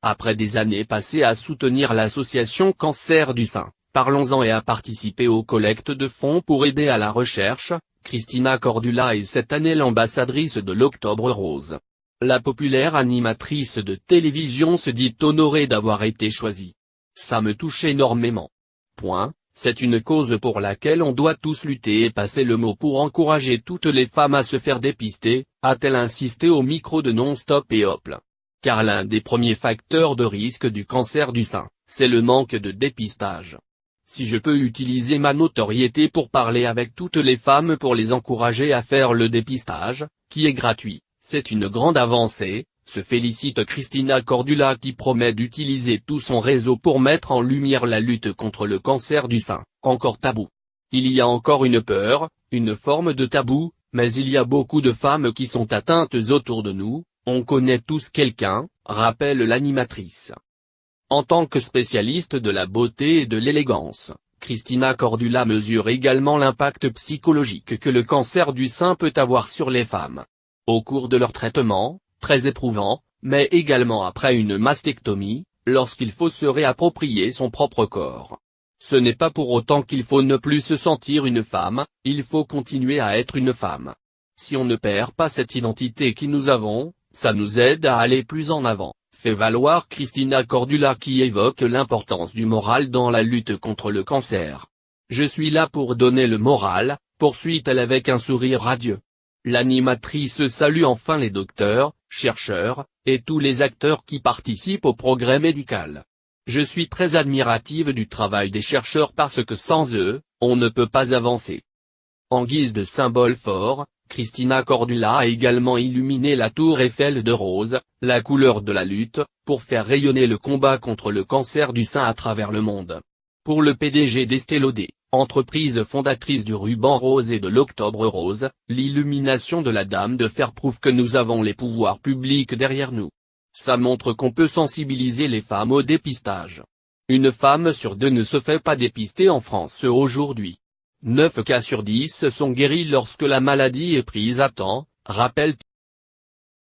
Après des années passées à soutenir l'association Cancer du sein, Parlons-en et à participer aux collectes de fonds pour aider à la recherche, Christina Cordula est cette année l'ambassadrice de l'Octobre Rose. La populaire animatrice de télévision se dit honorée d'avoir été choisie. Ça me touche énormément. C'est une cause pour laquelle on doit tous lutter et passer le mot pour encourager toutes les femmes à se faire dépister, a-t-elle insisté au micro de Non-Stop et Hop. Car l'un des premiers facteurs de risque du cancer du sein, c'est le manque de dépistage. Si je peux utiliser ma notoriété pour parler avec toutes les femmes pour les encourager à faire le dépistage, qui est gratuit, c'est une grande avancée, se félicite Christina Cordula qui promet d'utiliser tout son réseau pour mettre en lumière la lutte contre le cancer du sein, encore tabou. Il y a encore une peur, une forme de tabou, mais il y a beaucoup de femmes qui sont atteintes autour de nous, on connaît tous quelqu'un, rappelle l'animatrice. En tant que spécialiste de la beauté et de l'élégance, Christina Cordula mesure également l'impact psychologique que le cancer du sein peut avoir sur les femmes. Au cours de leur traitement, très éprouvant, mais également après une mastectomie, lorsqu'il faut se réapproprier son propre corps. Ce n'est pas pour autant qu'il faut ne plus se sentir une femme, il faut continuer à être une femme. Si on ne perd pas cette identité que nous avons, ça nous aide à aller plus en avant, fait valoir Christina Cordula qui évoque l'importance du moral dans la lutte contre le cancer. Je suis là pour donner le moral, poursuit-elle avec un sourire radieux. L'animatrice salue enfin les docteurs, chercheurs, et tous les acteurs qui participent au progrès médical. Je suis très admirative du travail des chercheurs parce que sans eux, on ne peut pas avancer. En guise de symbole fort, Christina Cordula a également illuminé la tour Eiffel de rose, la couleur de la lutte, pour faire rayonner le combat contre le cancer du sein à travers le monde. Pour le PDG d'Estée Lauder, entreprise fondatrice du ruban rose et de l'Octobre Rose, l'illumination de la Dame de Fer prouve que nous avons les pouvoirs publics derrière nous. Ça montre qu'on peut sensibiliser les femmes au dépistage. Une femme sur deux ne se fait pas dépister en France aujourd'hui. 9 cas sur 10 sont guéris lorsque la maladie est prise à temps, rappelle